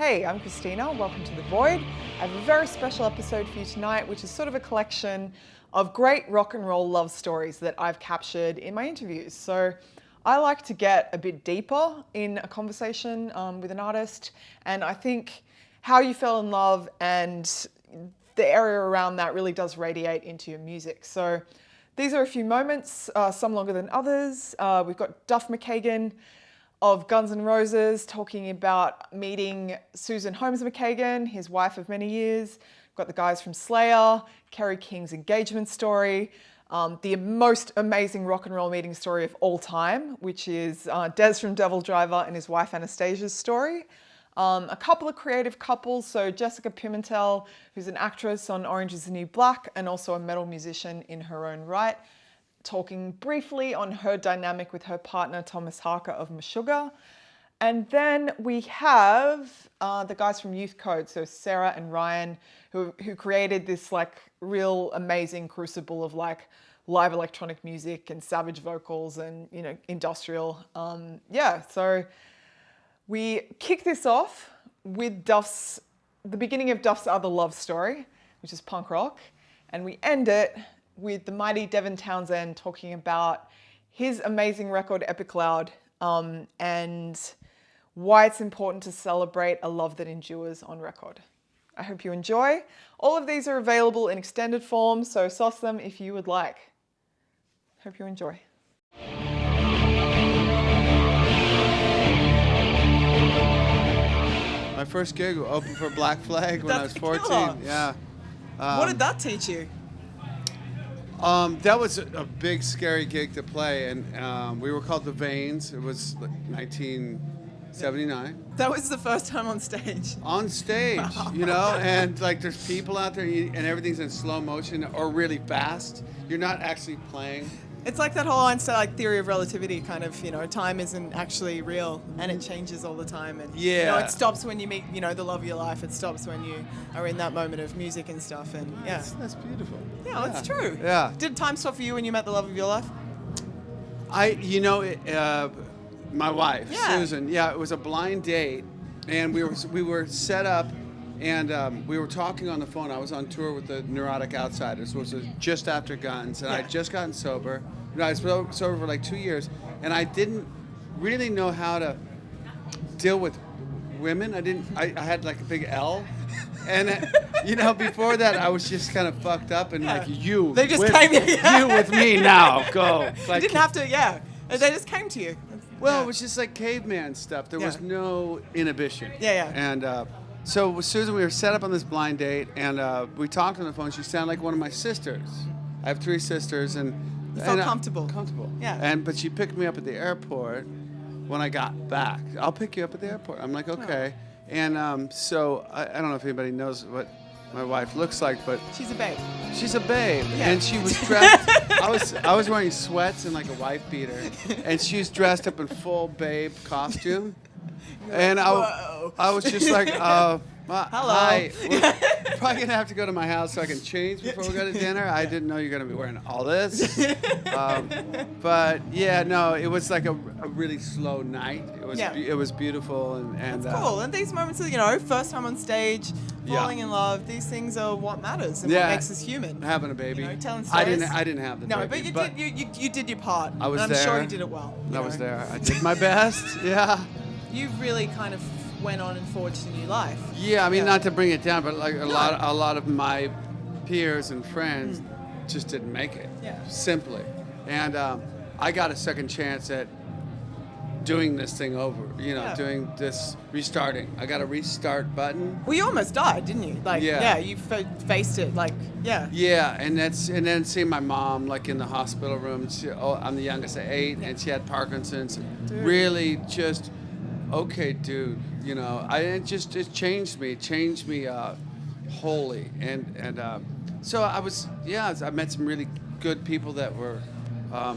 Hey, I'm Christina. Welcome to The Void. I have a very special episode for you tonight, which is sort of a collection of great rock and roll love stories that I've captured in my interviews. So I like to get a bit deeper in a conversation with an artist, and I think how you fell in love and the area around that really does radiate into your music. So these are a few moments, some longer than others. We've got Duff McKagan of Guns N' Roses talking about meeting Susan Holmes McKagan, his wife of many years. We've got the guys from Slayer, Kerry King's engagement story, the most amazing rock and roll meeting story of all time, which is Dez from Devildriver and his wife Anahstasia's story. A couple of creative couples, so Jessica Pimentel, who's an actress on Orange is the New Black and also a metal musician in her own right, talking briefly on her dynamic with her partner Tomas Haake of Meshuggah. And then we have the guys from Youth Code, so Sara and Ryan, who created this like real amazing crucible of like live electronic music and savage vocals and, you know, industrial. So we kick this off with the beginning of Duff's other love story, which is punk rock, and we end it with the mighty Devin Townsend talking about his amazing record Epic Loud and why it's important to celebrate a love that endures on record. I hope you enjoy. All of these are available in extended form, so sauce them if you would like. Hope you enjoy. My first gig opened for Black Flag when I was 14. Killer. Yeah. What did that teach you? That was a big, scary gig to play, and we were called the Veins. It was like 1979. That was the first time on stage. On stage, you know, and like there's people out there, and everything's in slow motion or really fast. You're not actually playing. It's like that whole Einstein theory of relativity kind of, you know, time isn't actually real and it changes all the time. And, yeah. You know, it stops when you meet, you know, the love of your life. It stops when you are in that moment of music and stuff. And yeah. That's beautiful. Yeah, that's true. Yeah. Did time stop for you when you met the love of your life? My wife, Yeah. Susan, it was a blind date, and we were set up, and we were talking on the phone. I was on tour with the Neurotic Outsiders, which was just after Guns, and Yeah. I'd just gotten sober. You know, I was sober for like 2 years, and I didn't really know how to deal with women. I had like a big L, and you know, before that I was just kind of fucked up and like you. They just came. You with me now. Go. Like, you didn't have to. Yeah. They just came to you. Well, it was just like caveman stuff. There was no inhibition. Yeah. And so with Susan, we were set up on this blind date, and we talked on the phone. She sounded like one of my sisters. I have 3 sisters, and You felt comfortable. Comfortable. Yeah. But she picked me up at the airport when I got back. I'll pick you up at the airport. I'm like, okay. And so I don't know if anybody knows what my wife looks like, but She's a babe. she's a babe, Yeah. and she was dressed. I was wearing sweats and like a wife beater, and she was dressed up in full babe costume, and I was just like, hello. Hi. We're probably gonna have to go to my house so I can change before we go to dinner. I didn't know you're gonna be wearing all this, but yeah, no, it was like a really slow night. It was beautiful and That's cool. And these moments of, you know, first time on stage, falling in love, these things are what matters and what makes us human. Having a baby. You know, telling stories. I didn't have the baby. But you did your part. I was and there. I'm sure you did it well. I was there. I did my best. Yeah. You really kind of went on and forged a new life. Yeah, I mean, not to bring it down, but like a lot of my peers and friends just didn't make it. Yeah. Simply. And I got a second chance at doing this thing over, doing this restarting. I got a restart button. Well, you almost died, didn't you? Like, you faced it, like, Yeah, and then seeing my mom like in the hospital room. I'm the youngest of 8, and she had Parkinson's. Dude. Really, just okay, dude. You know, it changed me wholly, and so I met some really good people that were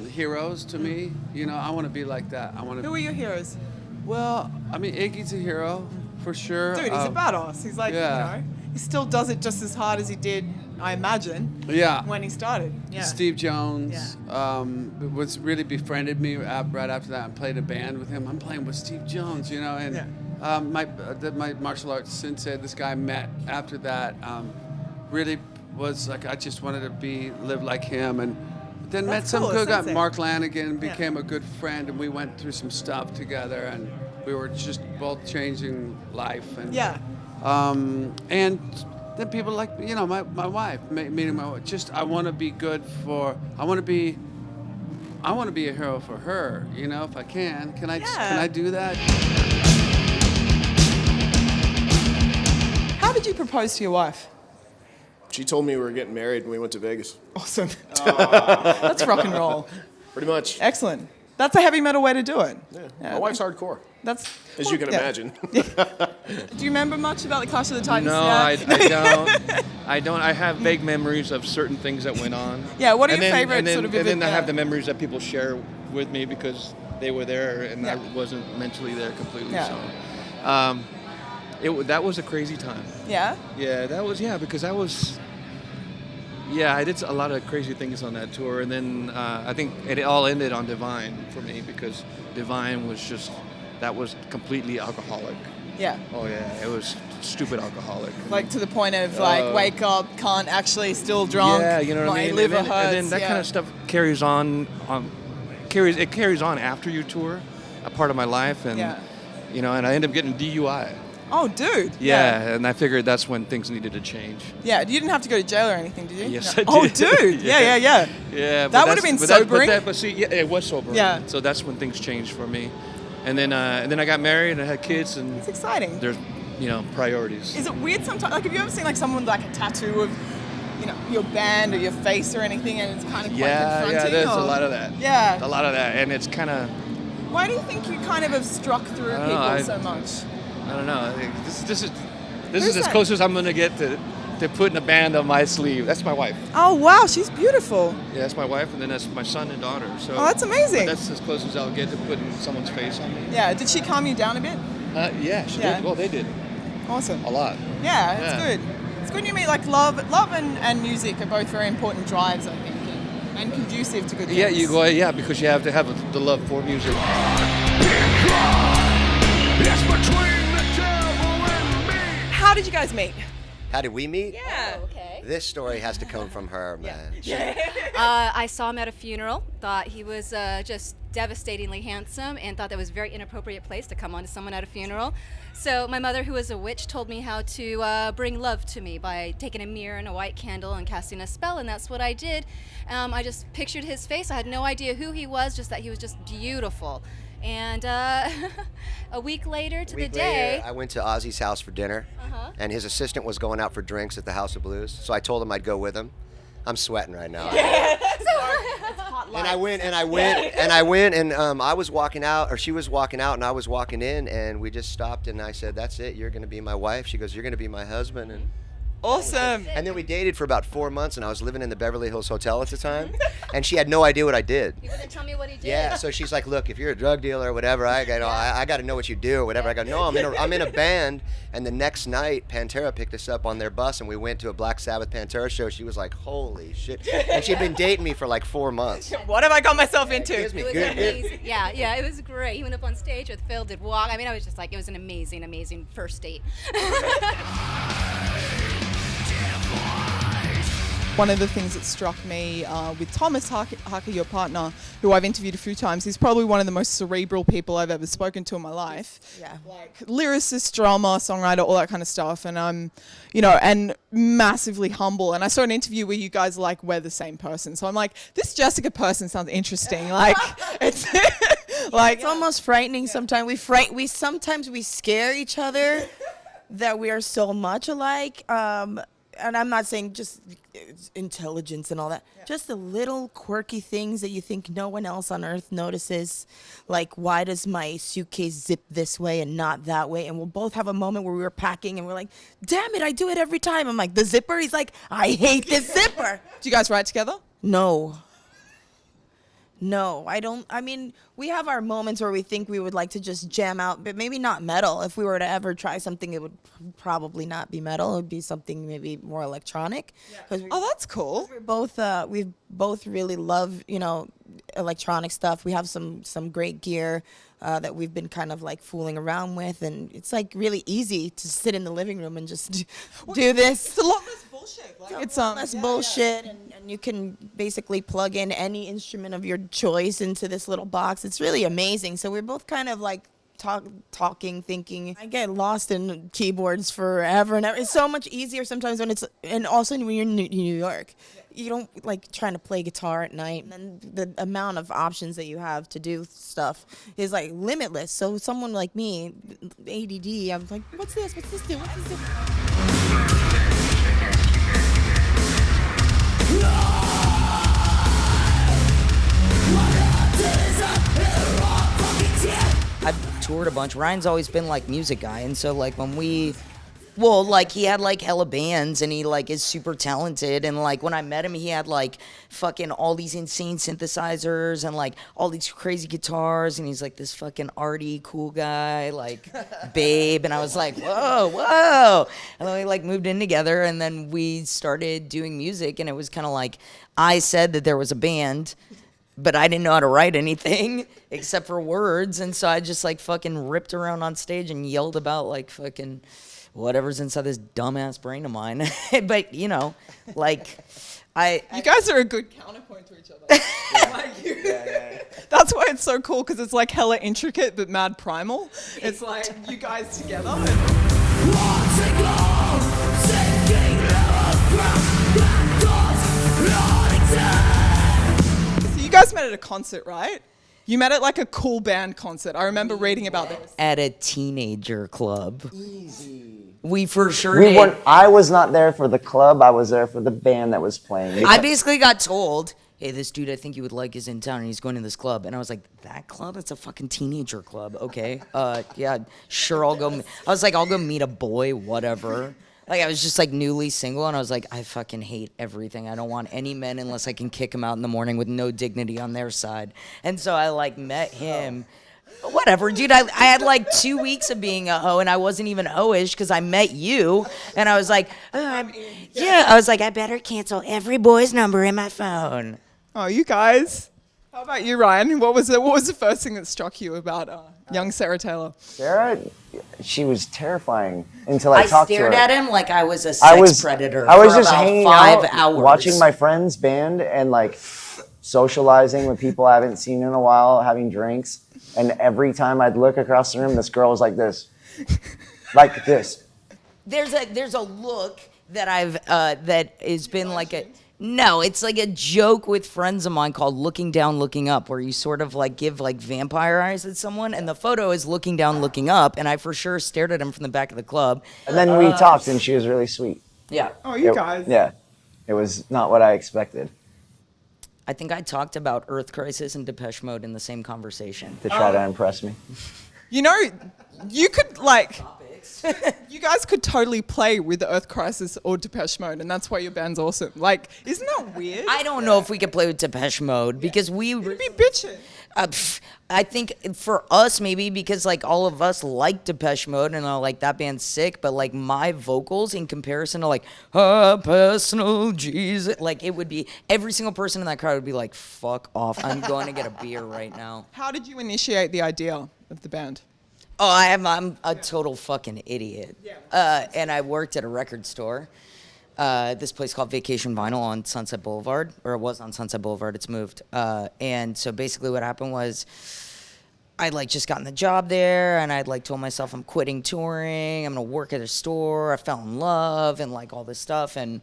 heroes to me. You know, I want to be like that. Who were your heroes? Well, I mean, Iggy's a hero for sure. Dude, he's a badass. He's like, you know, he still does it just as hard as he did, I imagine. Yeah. When he started. Yeah. Steve Jones was really befriended me right after that. I played a band with him. I'm playing with Steve Jones, you know, and my martial arts sensei, this guy I met after that, really was like, I just wanted to live like him, and then met some good guy, Mark Lanigan, became a good friend, and we went through some stuff together, and we were just both changing life, and and then people like, you know, my wife, meeting my wife, just I want to be I want to be a hero for her, you know, if I can I do that? How did you propose to your wife? She told me we were getting married when we went to Vegas. Awesome. That's rock and roll. Pretty much. Excellent. That's a heavy metal way to do it. Yeah. My wife's hardcore. As you can imagine. Do you remember much about the Clash of the Titans? No, I don't. I don't. I have vague memories of certain things that went on. Yeah, what are your favorite sort of And then I have the memories that people share with me because they were there and I wasn't mentally there completely. Yeah. So, that was a crazy time. Yeah? Yeah, that was, because I was... Yeah, I did a lot of crazy things on that tour, and then I think it all ended on Divine for me because Divine was just, that was completely alcoholic. Yeah. Oh yeah, it was stupid alcoholic. Like to the point of wake up, can't actually, still drunk. Yeah, you know what I mean. Liver and then that kind of stuff carries on after you tour, a part of my life, and you know, and I end up getting DUI. Oh, dude. Yeah, and I figured that's when things needed to change. Yeah, you didn't have to go to jail or anything, did you? Yes, I did. Oh, dude. Yeah. Yeah, that would have been sobering. But see, it was sobering. Yeah. So that's when things changed for me, and then I got married and I had kids, and it's exciting. There's, you know, priorities. Is it weird sometimes? Like, have you ever seen like someone with like a tattoo of, you know, your band or your face or anything, and it's kind of quite confronting? Yeah, there's a lot of that. Yeah. A lot of that, and it's kind of. Why do you think you kind of have struck through people so much? I don't know. This is as close as I'm gonna get to putting a band on my sleeve. That's my wife. Oh wow, she's beautiful. Yeah, that's my wife, and then that's my son and daughter. So. Oh, that's amazing. That's as close as I'll get to putting someone's face on me. Yeah. Did she calm you down a bit? Yeah, she did. Well, they did. Awesome. A lot. Yeah, it's good. It's good you meet like love and music are both very important drives, I think, and conducive to good things. Yeah, you go. Yeah, because you have to have the love for music. How did you guys meet? How did we meet? Yeah. Oh, okay. This story has to come from her, man. I saw him at a funeral, thought he was just devastatingly handsome, and thought that was a very inappropriate place to come on to someone at a funeral. So my mother, who was a witch, told me how to bring love to me by taking a mirror and a white candle and casting a spell, and that's what I did. I just pictured his face. I had no idea who he was, just that he was just beautiful. And a week later to the day, I went to Ozzy's house for dinner, and his assistant was going out for drinks at the House of Blues. So I told him I'd go with him. I'm sweating right now. And I went, and I was walking out, or she was walking out, and I was walking in, and we just stopped, and I said, "That's it. You're going to be my wife." She goes, "You're going to be my husband." And awesome. And then we dated for about 4 months, and I was living in the Beverly Hills Hotel at the time, and she had no idea what I did. he wouldn't tell me what he did. Yeah, so she's like, "Look, if you're a drug dealer or whatever, I got to know what you do or whatever." I go, "No, I'm in a band." And the next night, Pantera picked us up on their bus, and we went to a Black Sabbath Pantera show. She was like, "Holy shit!" And she'd been dating me for like 4 months. What have I got myself into? It was amazing. Yeah, it was great. He went up on stage with Phil, did walk. I mean, I was just like, it was an amazing, amazing first date. One of the things that struck me with Tomas, Haake, your partner, who I've interviewed a few times, he's probably one of the most cerebral people I've ever spoken to in my life. Yeah. Like lyricist, drummer, songwriter, all that kind of stuff. And and massively humble. And I saw an interview where you guys we're the same person. So I'm like, this Jessica person sounds interesting. Like it's it's almost frightening sometimes. We sometimes scare each other that we are so much alike. And I'm not saying just intelligence and all that, just the little quirky things that you think no one else on earth notices. Like, why does my suitcase zip this way and not that way? And we'll both have a moment where we were packing and we're like, damn it, I do it every time. I'm like, the zipper? He's like, I hate the zipper. Do you guys write together? No, I don't. I mean, we have our moments where we think we would like to just jam out, but maybe not metal. If we were to ever try something, it would probably not be metal. It would be something maybe more electronic. Oh, that's cool. We both really love, electronic stuff. We have some great gear that we've been kind of like fooling around with, and it's like really easy to sit in the living room and just do this. It's a lot less bullshit. Like, it's a lot less bullshit, and you can basically plug in any instrument of your choice into this little box. It's really amazing. So we're both kind of like talking, thinking. I get lost in keyboards forever and ever. It's so much easier sometimes and also when you're in New York. You don't like trying to play guitar at night, and the amount of options that you have to do stuff is like limitless. So someone like me, ADD, I'm like, what's this? What's this do? What's this do? I've toured a bunch. Ryan's always been like music guy, and so like when we, well, like he had like hella bands, and he like is super talented, and like when I met him, he had like fucking all these insane synthesizers and like all these crazy guitars, and he's like this fucking arty cool guy, like babe, and I was like, whoa, and then we like moved in together, and then we started doing music, and it was kind of like I said that there was a band, but I didn't know how to write anything except for words, and so I just like fucking ripped around on stage and yelled about like fucking whatever's inside this dumbass brain of mine. But you know, like you guys are a good counterpoint to each other. That's why it's so cool, because it's like hella intricate but mad primal. It's like you guys together. You guys met at a concert, right? You met at like a cool band concert. I remember reading about this. At a teenager club. Easy. We for sure We did. weren't. I was not there for the club. I was there for the band that was playing. I basically got told, hey, this dude I think you would like is in town and he's going to this club. And I was like, that club? It's a fucking teenager club. Okay. Yeah, sure, I'll go. I was like, I'll go meet a boy, whatever. Like, I was just, like, newly single, and I was like, I fucking hate everything. I don't want any men unless I can kick them out in the morning with no dignity on their side. And so I, like, met him. Whatever, dude. I had, like, 2 weeks of being a hoe, and I wasn't even hoe-ish because I met you. And I was like, I was like, I better cancel every boy's number in my phone. Oh, you guys. How about you, Ryan? What was the first thing that struck you about young Sara Taylor? Sarah, she was terrifying until I talked to her. I stared at him like I was a sex predator. I was for just about hanging 5 out, hours. watching my friend's band and like socializing with people I haven't seen in a while, having drinks. And every time I'd look across the room, this girl was like this, like this. There's a look that I've that has been like a. No, it's like a joke with friends of mine called looking down, looking up, where you sort of like give like vampire eyes at someone, and the photo is looking down, looking up, and I for sure stared at him from the back of the club. And then we talked, and she was really sweet. Yeah. Oh, you guys. Yeah. It was not what I expected. I think I talked about Earth Crisis and Depeche Mode in the same conversation. To try to impress me. You know, you could like... You guys could totally play with the Earth Crisis or Depeche Mode, and that's why your band's awesome. Like, isn't that weird? I don't know if we could play with Depeche Mode because we You'd be bitching. I think for us maybe because like all of us like Depeche Mode and are like that band's sick, but like my vocals in comparison to like personal Jesus, like it would be every single person in that crowd would be like, fuck off, I'm going to get a beer right now. How did you initiate the idea of the band? Oh, I'm a total fucking idiot. And I worked at a record store. This place called Vacation Vinyl on Sunset Boulevard, or it was on Sunset Boulevard, it's moved. And so basically what happened was I'd like just gotten the job there, and I'd like told myself I'm quitting touring, I'm gonna work at a store, I fell in love and like all this stuff. And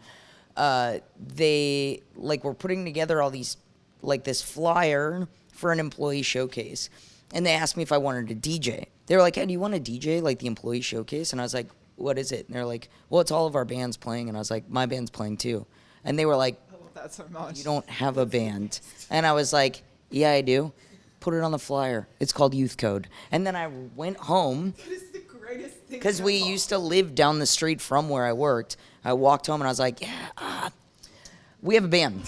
they like were putting together all these, like this flyer for an employee showcase. And they asked me if I wanted to DJ. They were like, hey, do you want to DJ like the employee showcase? And I was like, what is it? And they're like, well, it's all of our bands playing. And I was like, my band's playing too. And they were like, I love that so much. you don't have a band. And I was like, yeah, I do. Put it on the flyer. It's called Youth Code. And then I went home. That is the greatest thing Because we used to live down the street from where I worked. I walked home and I was like, yeah, we have a band.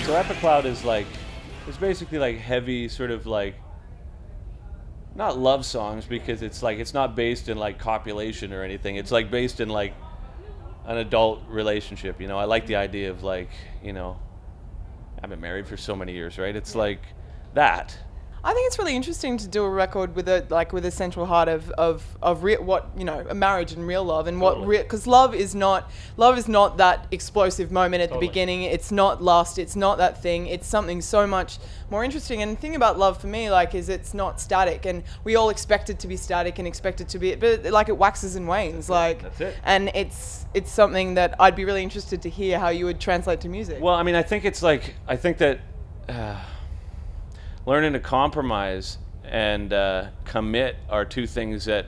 So Epic Cloud is like, it's basically like heavy sort of like not love songs, because it's like it's not based in like copulation or anything. It's like based in like an adult relationship. You know, I like the idea of like, you know, I've been married for so many years, right? It's like that. I think it's really interesting to do a record with a central heart of what, you know, a marriage and real love, and what because love is not that explosive moment at the beginning. It's not lust. It's not that thing. It's something so much more interesting. And the thing about love for me, like, is it's not static, and we all expect it to be static and expect it to be, but like it waxes and wanes. That's it. And it's something that I'd be really interested to hear how you would translate to music. Well, I mean, I think that. Learning to compromise and commit are two things that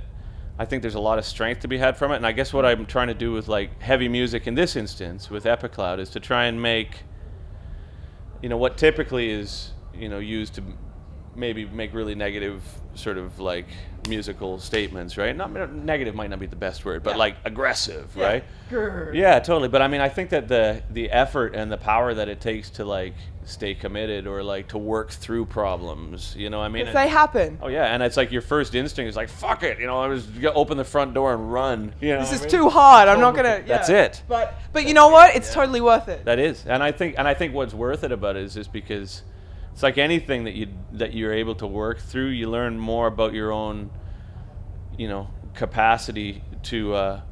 I think there's a lot of strength to be had from it. And I guess what I'm trying to do with like heavy music in this instance with Epicloud is to try and make, you know, what typically is, you know, used to maybe make really negative sort of like musical statements, right? Not negative might not be the best word, but like aggressive, right? Yeah, totally. But I mean, I think that the effort and the power that it takes to like stay committed or like to work through problems, you know what I mean? Because they happen. Oh yeah, and it's like your first instinct is like, fuck it, you know, I was gonna open the front door and run. You know, this is too hard. I'm not gonna. That's it. But you know what? It's totally worth it. That is, and I think what's worth it about it is just because it's like anything that you're able to work through, you learn more about your own, you know, capacity to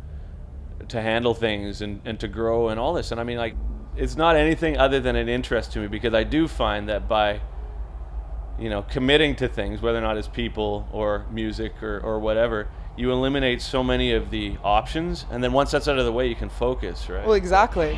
handle things and to grow and all this. And I mean, like, it's not anything other than an interest to me, because I do find that by, you know, committing to things, whether or not it's people or music or whatever, you eliminate so many of the options, and then once that's out of the way, you can focus, right? Well, exactly.